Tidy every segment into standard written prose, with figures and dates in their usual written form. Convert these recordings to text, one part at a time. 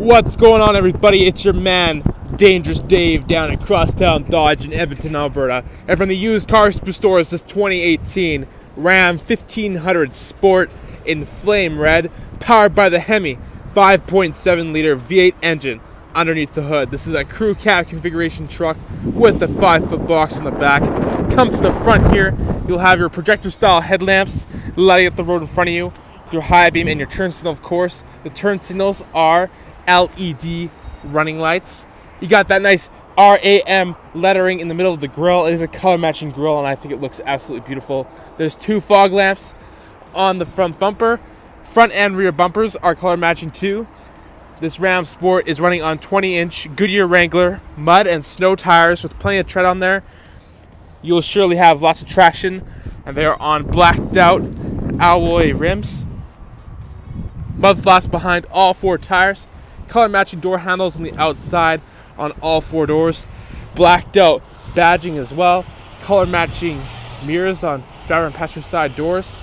What's going on, everybody? It's your man, Dangerous Dave, down at Crosstown Dodge in Edmonton, Alberta. And from the used car store is this 2018 Ram 1500 Sport in flame red, powered by the Hemi 5.7 liter V8 engine underneath the hood. This is a crew cab configuration truck with the 5-foot box on the back. Come to the front here, you'll have your projector style headlamps lighting up the road in front of you with your high beam and your turn signal, of course. The turn signals are LED running lights. You got that nice RAM lettering in the middle of the grille. It is a color matching grille and I think it looks absolutely beautiful. There's 2 fog lamps on the front bumper. Front and rear bumpers are color matching too. This Ram Sport is running on 20-inch Goodyear Wrangler mud and snow tires with plenty of tread on there. You'll surely have lots of traction, and they are on blacked out alloy rims. Mud flaps behind all 4 tires. Color matching door handles on the outside on all 4 doors. Blacked out badging as well. Color matching mirrors on driver and passenger side doors.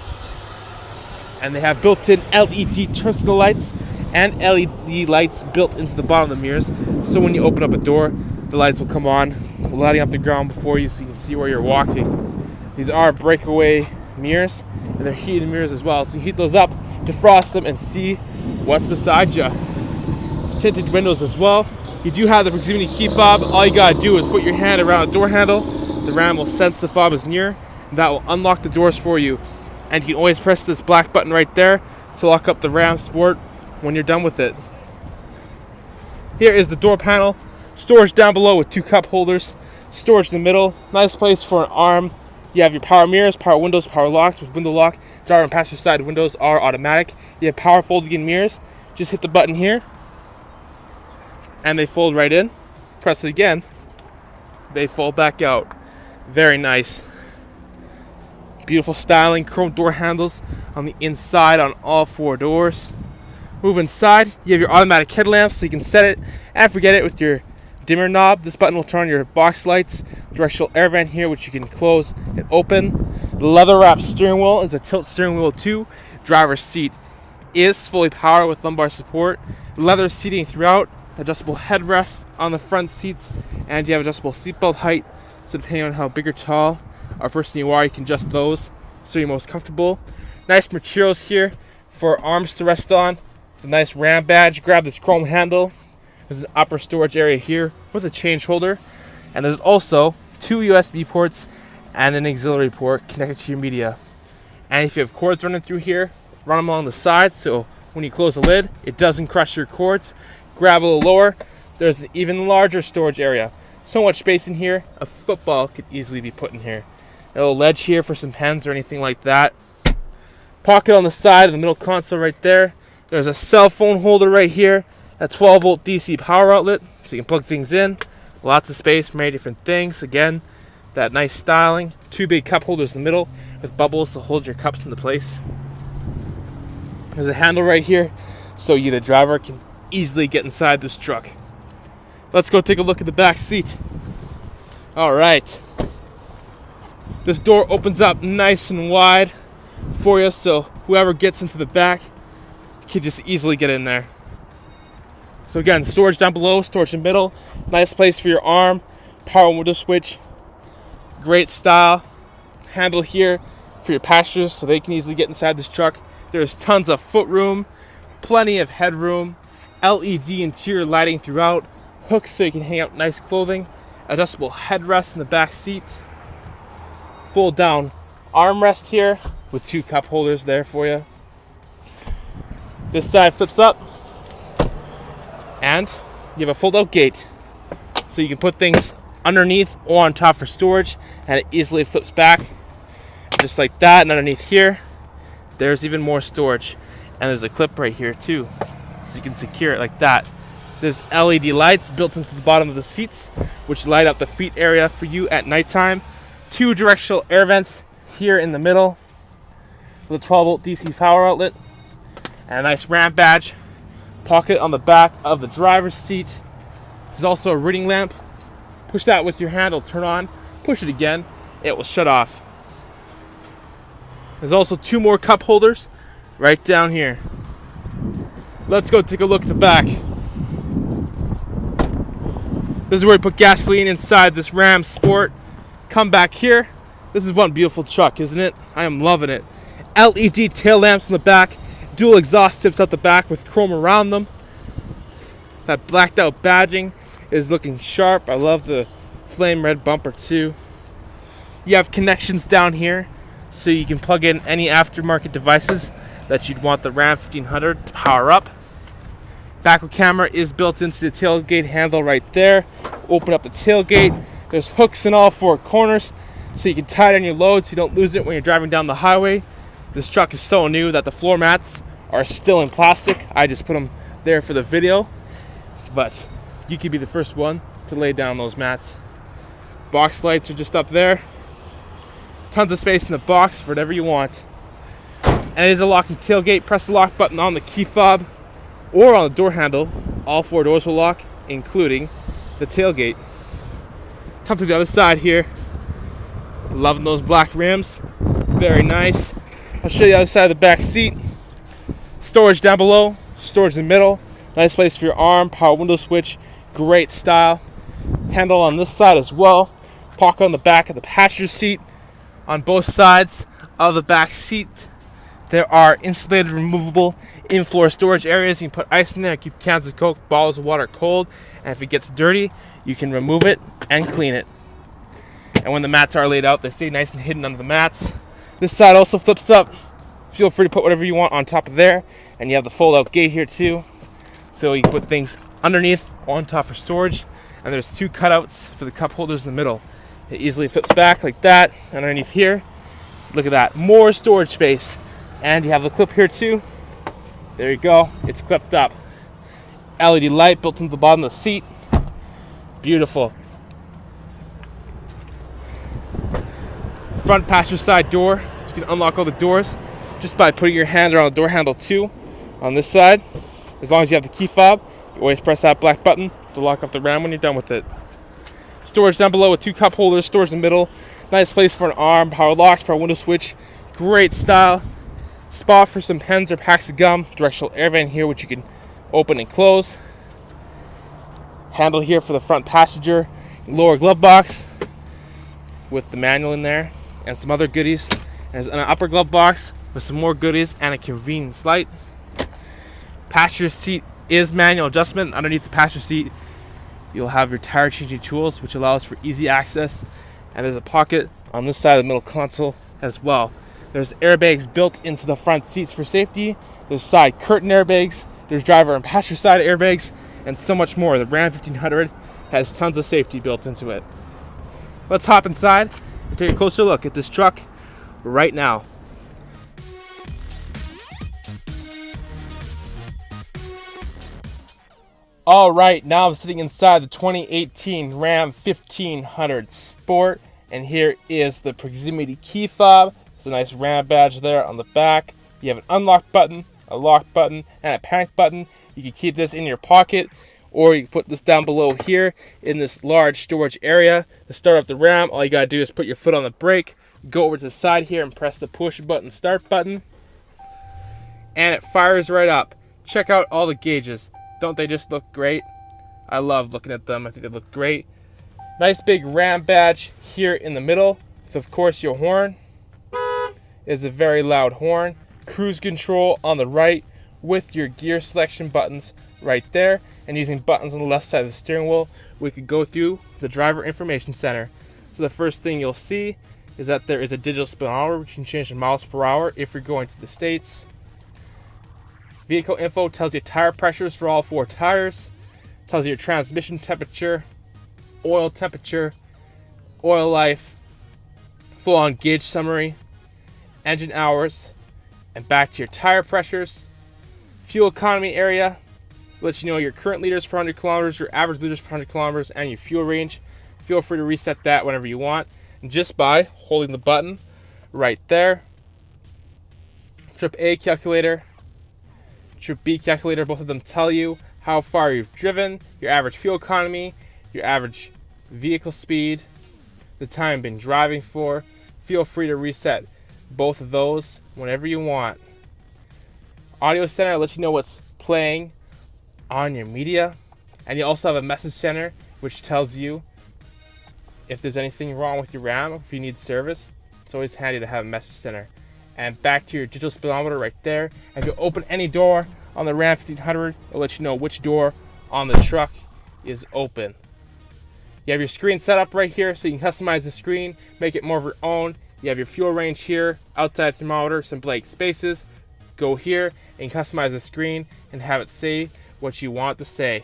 And they have built-in LED turn signal lights and LED lights built into the bottom of the mirrors. So when you open up a door, the lights will come on, lighting up the ground before you so you can see where you're walking. These are breakaway mirrors, and they're heated mirrors as well. So you heat those up, defrost them, and see what's beside you. Tinted windows as well. You do have the proximity key fob. All you gotta do is put your hand around the door handle. The Ram will sense the fob is near, and that will unlock the doors for you. And you can always press this black button right there to lock up the Ram Sport when you're done with it. Here is the door panel. Storage down below with 2 cup holders. Storage in the middle. Nice place for an arm. You have your power mirrors, power windows, power locks with window lock. Driver and passenger side windows are automatic. You have power folding in mirrors. Just hit the button here and they fold right in. Press it again, they fold back out. Very nice. Beautiful styling, chrome door handles on the inside on all 4 doors. Move inside, you have your automatic headlamps, so you can set it and forget it with your dimmer knob. This button will turn on your box lights. Directional air vent here, which you can close and open. The leather wrapped steering wheel is a tilt steering wheel too. Driver's seat is fully powered with lumbar support. Leather seating throughout. Adjustable headrests on the front seats, and you have adjustable seatbelt height, so depending on how big or tall or person you are, you can adjust those so you're most comfortable. Nice materials here for arms to rest on. The nice Ram badge. Grab this chrome handle. There's an upper storage area here with a change holder, and there's also 2 USB ports and an auxiliary port connected to your media. And if you have cords running through here, run them along the sides so when you close the lid it doesn't crush your cords. Grab a little lower, there's an even larger storage area. So much space in here, a football could easily be put in here. A little ledge here for some pens or anything like that. Pocket on the side of the middle console right there. There's a cell phone holder right here, a 12-volt DC power outlet, so you can plug things in. Lots of space for many different things. Again, that nice styling. 2 big cup holders in the middle with bubbles to hold your cups into place. There's a handle right here, so you, the driver, can easily get inside this truck. Let's go take a look at the back seat. Alright. This door opens up nice and wide for you, so whoever gets into the back can just easily get in there. So again, storage down below, storage in the middle. Nice place for your arm. Power window switch. Great style. Handle here for your passengers so they can easily get inside this truck. There's tons of foot room, plenty of headroom. LED interior lighting throughout, hooks so you can hang out nice clothing, adjustable headrests in the back seat, fold down armrest here with 2 cup holders there for you. This side flips up and you have a fold out gate so you can put things underneath or on top for storage, and it easily flips back just like that. And underneath here there's even more storage, and there's a clip right here too, so you can secure it like that. There's LED lights built into the bottom of the seats, which light up the feet area for you at nighttime. 2 directional air vents here in the middle with a 12-volt DC power outlet, and a nice Ram badge. Pocket on the back of the driver's seat. There's also a reading lamp. Push that with your hand, it'll turn on. Push it again, it will shut off. There's also 2 more cup holders right down here. Let's go take a look at the back. This is where we put gasoline inside this Ram Sport. Come back here. This is one beautiful truck, isn't it? I am loving it. LED tail lamps in the back. Dual exhaust tips out the back with chrome around them. That blacked out badging is looking sharp. I love the flame red bumper too. You have connections down here, so you can plug in any aftermarket devices that you'd want the Ram 1500 to power up. Backup camera is built into the tailgate handle right there. Open up the tailgate. There's hooks in all four corners, so you can tie down your load so you don't lose it when you're driving down the highway. This truck is so new that the floor mats are still in plastic. I just put them there for the video, but you could be the first one to lay down those mats. Box lights are just up there. Tons of space in the box for whatever you want. And it is a locking tailgate. Press the lock button on the key fob or on the door handle. All four doors will lock, including the tailgate. Come to the other side here. Loving those black rims. Very nice. I'll show you the other side of the back seat. Storage down below, storage in the middle. Nice place for your arm, power window switch. Great style. Handle on this side as well. Pocket on the back of the passenger seat. On both sides of the back seat, there are insulated, removable in-floor storage areas. You can put ice in there, keep cans of Coke, bottles of water cold, and if it gets dirty, you can remove it and clean it. And when the mats are laid out, they stay nice and hidden under the mats. This side also flips up. Feel free to put whatever you want on top of there, and you have the fold-out gate here too, so you can put things underneath or on top for storage. And there's two cutouts for the cup holders in the middle. It easily flips back like that, and underneath here, look at that, more storage space. And you have the clip here too. There you go, it's clipped up. LED light built into the bottom of the seat. Beautiful. Front passenger side door. You can unlock all the doors just by putting your hand around the door handle too on this side. As long as you have the key fob, you always press that black button to lock up the Ram when you're done with it. Storage down below with two cup holders, storage in the middle. Nice place for an arm, power locks, power window switch. Great style. Spot for some pens or packs of gum. Directional air vent here, which you can open and close. Handle here for the front passenger. Lower glove box with the manual in there and some other goodies. And an upper glove box with some more goodies and a convenience light. Passenger seat is manual adjustment. Underneath the passenger seat, you'll have your tire changing tools, which allows for easy access. And there's a pocket on this side of the middle console as well. There's airbags built into the front seats for safety. There's side curtain airbags. There's driver and passenger side airbags, and so much more. The Ram 1500 has tons of safety built into it. Let's hop inside and take a closer look at this truck right now. All right, now I'm sitting inside the 2018 Ram 1500 Sport, and here is the proximity key fob. There's a nice Ram badge there on the back. You have an unlock button, a lock button, and a panic button. You can keep this in your pocket, or you can put this down below here in this large storage area. To start up the Ram, all you gotta do is put your foot on the brake, go over to the side here and press the push button start button, and it fires right up. Check out all the gauges. Don't they just look great? I love looking at them. I think they look great. Nice big Ram badge here in the middle. With, of course, your horn is a very loud horn. Cruise control on the right with your gear selection buttons right there. And using buttons on the left side of the steering wheel, we could go through the driver information center. So the first thing you'll see is that there is a digital speedometer, which you can change the miles per hour if you're going to the States. Vehicle info tells you tire pressures for all four tires. Tells you your transmission temperature, oil temperature, oil life, full on gauge summary, engine hours, and back to your tire pressures. Fuel economy area lets you know your current liters per 100 kilometers, your average liters per 100 kilometers, and your fuel range. Feel free to reset that whenever you want, and just by holding the button right there. Trip A calculator, Trip B calculator, both of them tell you how far you've driven, your average fuel economy, your average vehicle speed, the time you've been driving for. Feel free to reset both of those whenever you want. Audio center lets you know what's playing on your media, and you also have a message center which tells you if there's anything wrong with your RAM, if you need service. It's always handy to have a message center. And back to your digital speedometer right there. If you open any door on the Ram 1500, it'll let you know which door on the truck is open. You have your screen set up right here, so you can customize the screen, make it more of your own. You have your fuel range here, outside thermometer, some blank spaces. Go here and customize the screen and have it say what you want to say.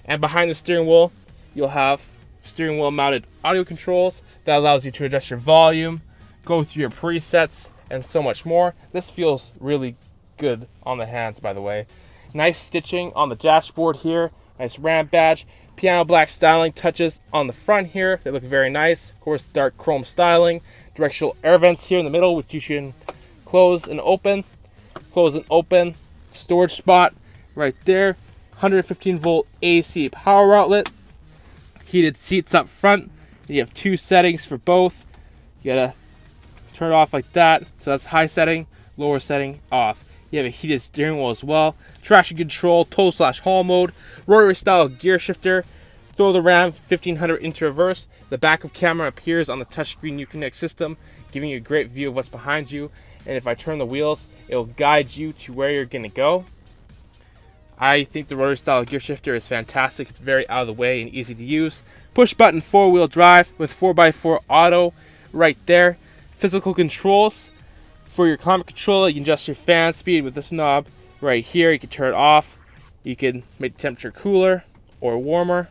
And behind the steering wheel, you'll have steering wheel mounted audio controls that allows you to adjust your volume, go through your presets, and so much more. This feels really good on the hands, by the way. Nice stitching on the dashboard here, nice Ram badge. Piano black styling touches on the front here. They look very nice. Of course, dark chrome styling. Directional air vents here in the middle, which you can close and open. Close and open. Storage spot right there. 115 volt AC power outlet. Heated seats up front. You have two settings for both. You gotta turn it off like that. So that's high setting, lower setting, off. You have a heated steering wheel as well. Traction control, tow/haul mode, rotary style gear shifter. Throw the Ram 1500 into reverse. The backup camera appears on the touchscreen Uconnect system, giving you a great view of what's behind you. And if I turn the wheels, it will guide you to where you're gonna go. I think the rotary style gear shifter is fantastic. It's very out of the way and easy to use. Push button 4-wheel drive with 4x4 auto right there. Physical controls. For your climate controller, you can adjust your fan speed with this knob right here. You can turn it off. You can make the temperature cooler or warmer.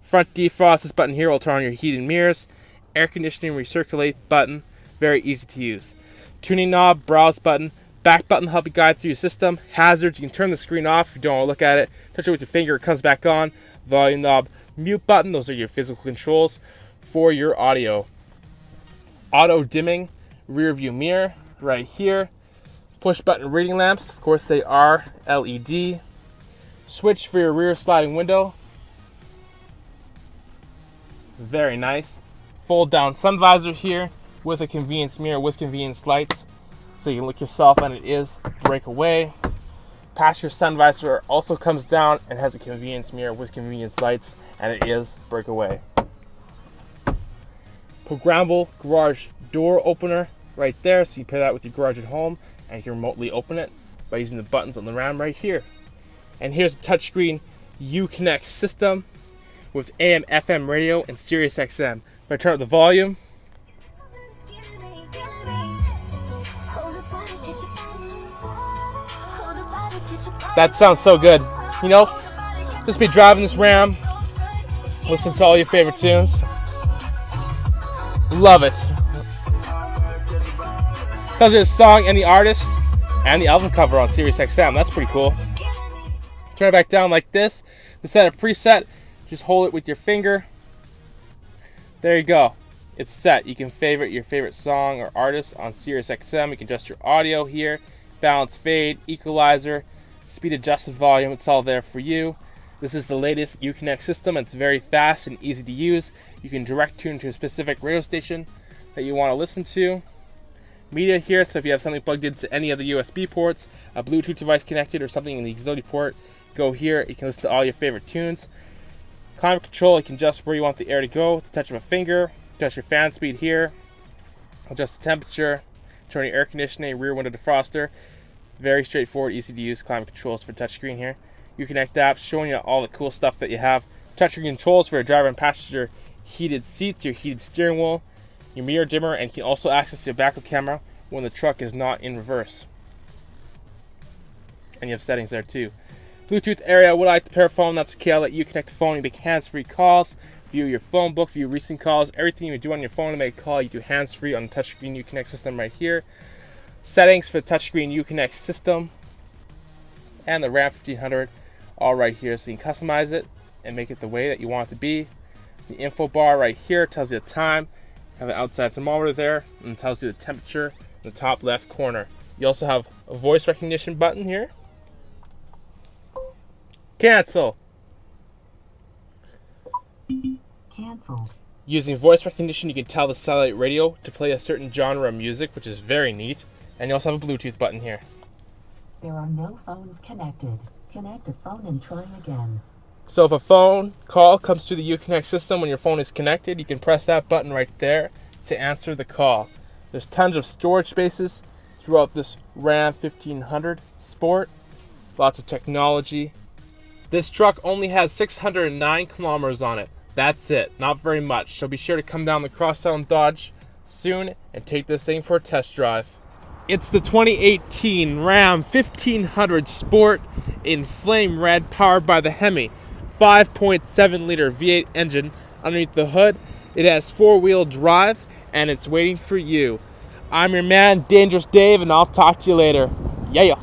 Front defrost, this button here will turn on your heated mirrors. Air conditioning recirculate button, very easy to use. Tuning knob, browse button. Back button help you guide through your system. Hazards, you can turn the screen off if you don't want to look at it. Touch it with your finger, it comes back on. Volume knob, mute button, those are your physical controls for your audio. Auto dimming, rear view mirror right here. Push button reading lamps, of course they are LED. Switch for your rear sliding window. Very nice. Fold down sun visor here with a convenience mirror with convenience lights, so you can look yourself and it is breakaway. Passenger sun visor also comes down and has a convenience mirror with convenience lights, and it is breakaway. Programmable garage door opener right there, so you pair that with your garage at home and you can remotely open it by using the buttons on the Ram right here. And here's a touchscreen Uconnect system with AM, FM radio and SiriusXM. If I turn up the volume, that sounds so good. You know, just be driving this Ram, listen to all your favorite tunes. Love it. Tells you the song and the artist and the album cover on SiriusXM. That's pretty cool. Turn it back down like this. To set a preset, just hold it with your finger. There you go. It's set. You can favorite your favorite song or artist on SiriusXM. You can adjust your audio here. Balance, fade, equalizer, speed adjusted volume. It's all there for you. This is the latest Uconnect system. It's very fast and easy to use. You can direct tune to a specific radio station that you want to listen to. Media here, so if you have something plugged into any of the USB ports, a Bluetooth device connected, or something in the auxiliary port, go here. You can listen to all your favorite tunes. Climate control, you can adjust where you want the air to go with the touch of a finger. Adjust your fan speed here. Adjust the temperature. Turn your air conditioning, rear window defroster. Very straightforward, easy to use climate controls for touchscreen here. Uconnect apps showing you all the cool stuff that you have. Touchscreen controls for your driver and passenger heated seats, your heated steering wheel, your mirror dimmer, and you can also access your backup camera when the truck is not in reverse. And you have settings there too. Bluetooth area, I would like to pair a phone. That's okay. I'll let you connect the phone. You make hands-free calls, view your phone book, view recent calls, everything you do on your phone to make a call, you do hands-free on the touchscreen Uconnect system right here. Settings for the touchscreen Uconnect system and the Ram 1500 all right here, so you can customize it and make it the way that you want it to be. The info bar right here tells you the time. Have an outside thermometer there, and it tells you the temperature in the top left corner. You also have a voice recognition button here. Cancel. Canceled. Using voice recognition, you can tell the satellite radio to play a certain genre of music, which is very neat. And you also have a Bluetooth button here. There are no phones connected. Connect a phone and try again. So if a phone call comes to the Uconnect system when your phone is connected, you can press that button right there to answer the call. There's tons of storage spaces throughout this Ram 1500 Sport. Lots of technology. This truck only has 609 kilometers on it. That's it, not very much. So be sure to come down to Crosstown Dodge soon and take this thing for a test drive. It's the 2018 Ram 1500 Sport in flame red, powered by the Hemi 5.7 liter V8 engine. Underneath the hood, it has 4-wheel drive, and it's waiting for you. I'm your man, Dangerous Dave, and I'll talk to you later. Yeah.